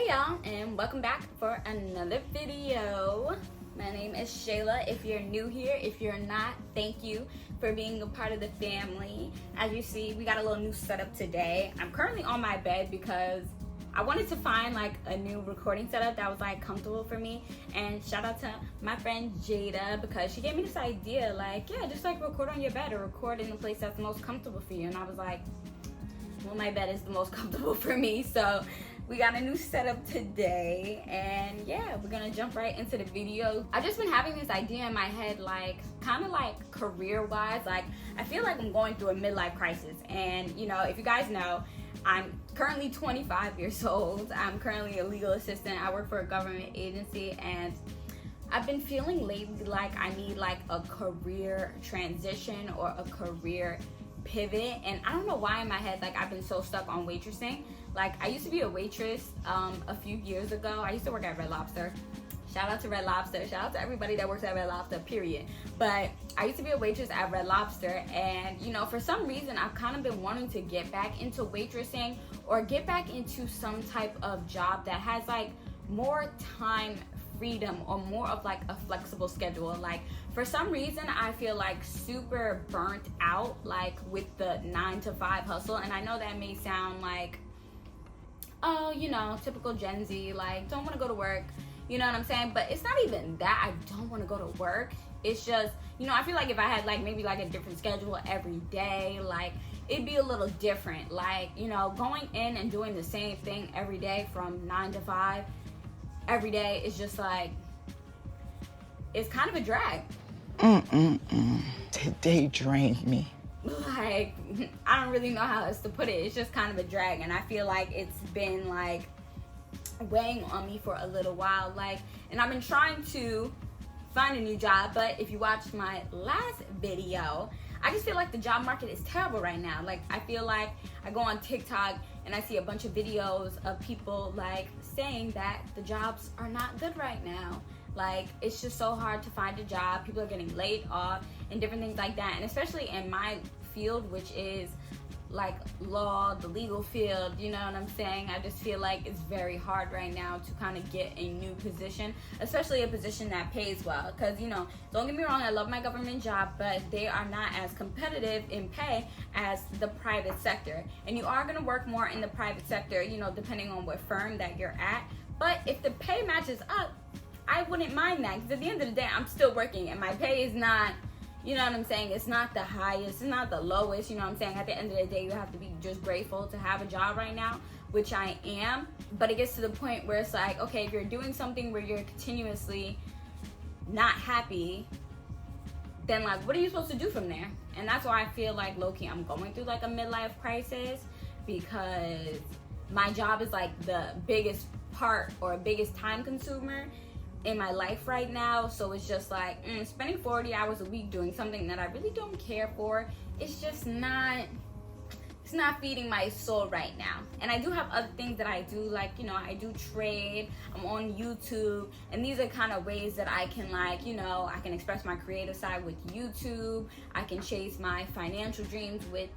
y'all, and welcome back for another video. My name is Shayla. If you're new here, if you're not, thank you for being a part of the family. As you see, we got a little new setup today. I'm currently on my bed because I wanted to find like a new recording setup that was like comfortable for me. And shout out to my friend Jada, because she gave me this idea, like, yeah, just like record on your bed or record in the place that's the most comfortable for you. And I was like, well, my bed is the most comfortable for me, so we got a new setup today, and yeah, we're gonna jump right into the video. I've just been having this idea in my head, like kind of like career-wise. Like, I feel like I'm going through a midlife crisis, and you know, if you guys know, I'm currently 25 years old. I'm currently a legal assistant. I work for a government agency, and I've been feeling lately like I need like a career transition or a career pivot. And I don't know why in my head, like, I've been so stuck on waitressing. Like, I used to be a waitress a few years ago. I used to work at Red Lobster. Shout out to Red Lobster. Shout out to everybody that works at Red Lobster, period. But I used to be a waitress at Red Lobster, and you know, for some reason I've kind of been wanting to get back into waitressing or get back into some type of job that has like more time freedom or more of like a flexible schedule. Like, for some reason I feel like super burnt out, like with the 9-to-5 hustle. And I know that may sound like, oh, you know, typical Gen Z, like, don't want to go to work, you know what I'm saying? But it's not even that I don't want to go to work. It's just, you know, I feel like if I had like maybe like a different schedule every day, like it'd be a little different. Like, you know, going in and doing the same thing every day from 9 to 5 every day is just like, it's kind of a drag. Today drained me. Like, I don't really know how else to put it. It's just kind of a drag, and I feel like it's been like weighing on me for a little while. Like, and I've been trying to find a new job, but if you watched my last video, I just feel like the job market is terrible right now. Like, I feel like I go on TikTok and I see a bunch of videos of people like saying that the jobs are not good right now. Like, it's just so hard to find a job. People are getting laid off and different things like that. And especially in my field, which is like law, the legal field, you know what I'm saying? I just feel like it's very hard right now to kind of get a new position, especially a position that pays well. Because, you know, don't get me wrong, I love my government job, but they are not as competitive in pay as the private sector. And you are going to work more in the private sector, you know, depending on what firm that you're at. But if the pay matches up, I wouldn't mind that, because at the end of the day, I'm still working and my pay is not, you know what I'm saying, it's not the highest, it's not the lowest, you know what I'm saying? At the end of the day, you have to be just grateful to have a job right now, which I am. But it gets to the point where it's like, okay, if you're doing something where you're continuously not happy, then like, what are you supposed to do from there? And that's why I feel like, low-key, I'm going through like a midlife crisis, because my job is like the biggest part or biggest time consumer in my life right now. So it's just like, spending 40 hours a week doing something that I really don't care for, it's just not, it's not feeding my soul right now. And I do have other things that I do, like, you know, I do trade, I'm on YouTube, and these are kind of ways that I can, like, you know, I can express my creative side with YouTube, I can chase my financial dreams with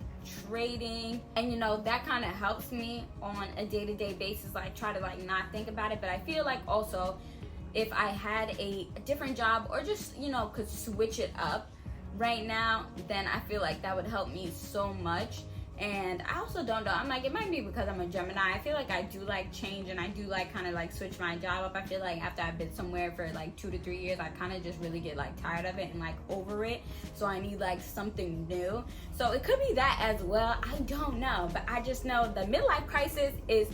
trading, and you know, that kind of helps me on a day-to-day basis, like try to like not think about it. But I feel like also, if I had a different job or just, you know, could switch it up right now, then I feel like that would help me so much. And I also don't know, I'm like, it might be because I'm a Gemini. I feel like I do like change, and I do like kind of like switch my job up. I feel like after I've been somewhere for like 2 to 3 years, I kind of just really get like tired of it and like over it. So I need like something new. So it could be that as well. I don't know, but I just know the midlife crisis is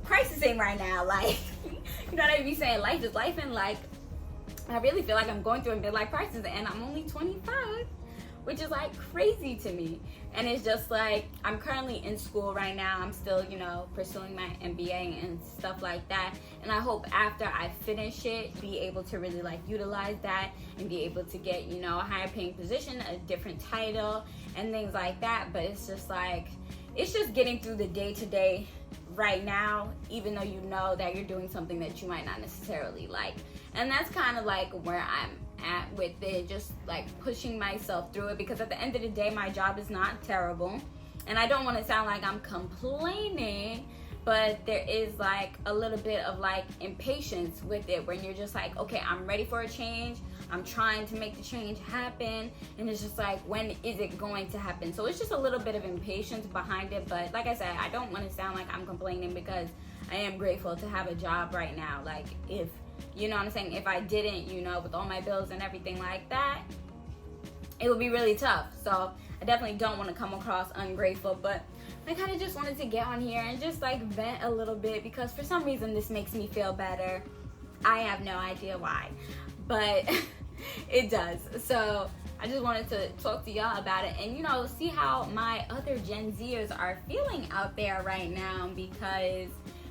crisising right now. Like, you know what I be saying, life is life, and like, I really feel like I'm going through a midlife crisis, and I'm only 25, which is like crazy to me. And it's just like, I'm currently in school right now. I'm still, you know, pursuing my MBA and stuff like that. And I hope after I finish it, be able to really like utilize that and be able to get, you know, a higher paying position, a different title and things like that. But it's just like, it's just getting through the day-to-day right now, even though you know that you're doing something that you might not necessarily like. And that's kind of like where I'm at with it, just like pushing myself through it, because at the end of the day, my job is not terrible, and I don't want to sound like I'm complaining, but there is like a little bit of like impatience with it when you're just like, okay, I'm ready for a change, I'm trying to make the change happen, and it's just like, when is it going to happen? So it's just a little bit of impatience behind it. But like I said, I don't want to sound like I'm complaining, because I am grateful to have a job right now. Like, if, you know what I'm saying, if I didn't, you know, with all my bills and everything like that, it would be really tough. So I definitely don't want to come across ungrateful, but I kind of just wanted to get on here and just like vent a little bit, because for some reason this makes me feel better. I have no idea why, but it does. So I just wanted to talk to y'all about it, and, you know, see how my other Gen Zers are feeling out there right now, because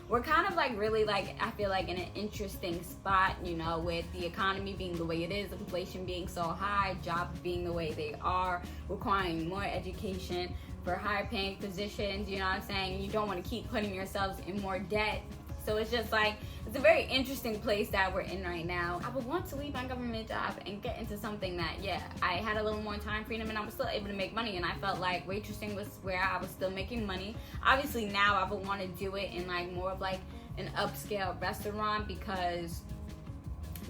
we're kind of like really like, I feel like in an interesting spot, you know, with the economy being the way it is, inflation being so high, jobs being the way they are, requiring more education for higher paying positions, you know what I'm saying? You don't want to keep putting yourselves in more debt. So it's just like, it's a very interesting place that we're in right now. I would want to leave my government job and get into something that, yeah, I had a little more time freedom and I was still able to make money, and I felt like waitressing was where I was still making money. Obviously now I would want to do it in like more of like an upscale restaurant, because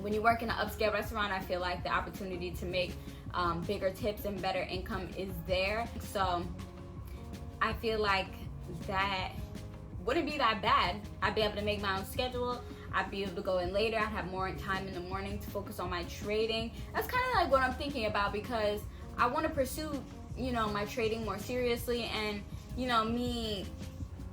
when you work in an upscale restaurant, I feel like the opportunity to make bigger tips and better income is there. So I feel like that wouldn't be that bad. I'd be able to make my own schedule. I'd be able to go in later. I'd have more time in the morning to focus on my trading. That's kind of like what I'm thinking about, because I want to pursue, you know, my trading more seriously, and, you know, me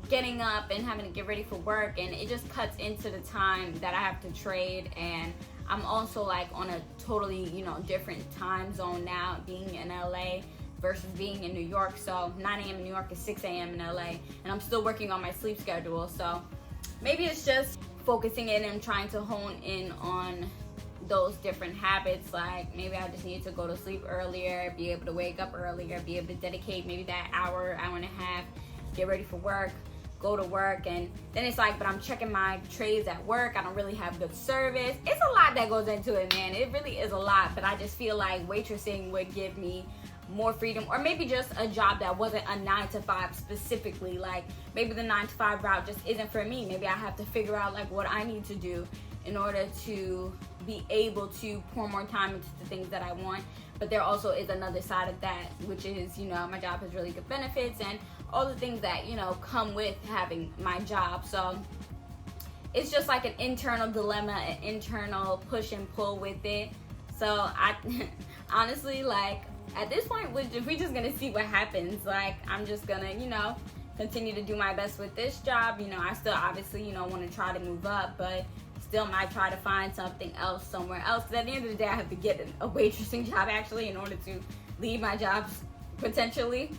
getting up and having to get ready for work, and it just cuts into the time that I have to trade. And I'm also like on a totally, you know, different time zone now, being in LA versus being in New York. So 9 a.m. in New York is 6 a.m. in LA, and I'm still working on my sleep schedule. So maybe it's just focusing in and trying to hone in on those different habits. Like, maybe I just need to go to sleep earlier, be able to wake up earlier, be able to dedicate maybe that hour and a half, get ready for work, go to work. And then it's like, but I'm checking my trades at work, I don't really have good service. It's a lot that goes into it, man. It really is a lot. But I just feel like waitressing would give me more freedom, or maybe just a job that wasn't a 9 to 5 specifically. Like, maybe the 9 to 5 route just isn't for me. Maybe I have to figure out like what I need to do in order to be able to pour more time into the things that I want. But there also is another side of that, which is, you know, my job has really good benefits and all the things that, you know, come with having my job. So it's just like an internal dilemma, an internal push and pull with it. So I honestly, like, at this point, we're just gonna see what happens. Like, I'm just gonna, you know, continue to do my best with this job. You know, I still obviously, you know, want to try to move up, but still might try to find something else somewhere else. Because at the end of the day, I have to get a waitressing job actually in order to leave my jobs potentially.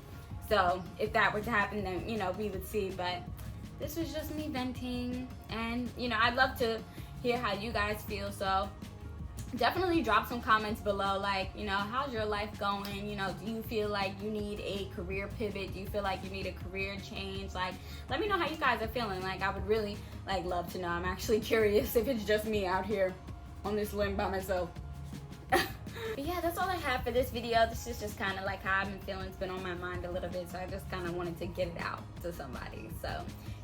So if that were to happen, then, you know, we would see. But this was just me venting, and, you know, I'd love to hear how you guys feel. So definitely drop some comments below, like, you know, how's your life going? You know, do you feel like you need a career pivot? Do you feel like you need a career change? Like, let me know how you guys are feeling. Like, I would really like love to know. I'm actually curious if it's just me out here on this limb by myself. But yeah, that's all I have for this video. This is just kind of like how I've been feeling. It's been on my mind a little bit, so I just kind of wanted to get it out to somebody. So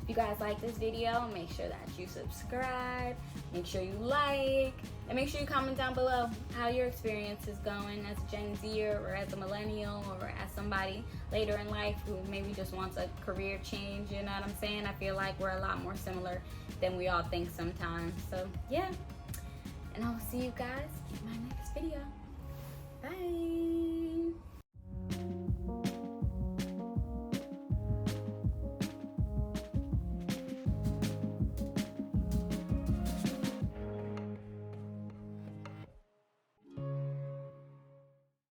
if you guys like this video, make sure that you subscribe, make sure you like, and make sure you comment down below how your experience is going as a Gen Zer, or as a millennial, or as somebody later in life who maybe just wants a career change. You know what I'm saying? I feel like we're a lot more similar than we all think sometimes. So yeah, and I'll see you guys in my next video. Bye.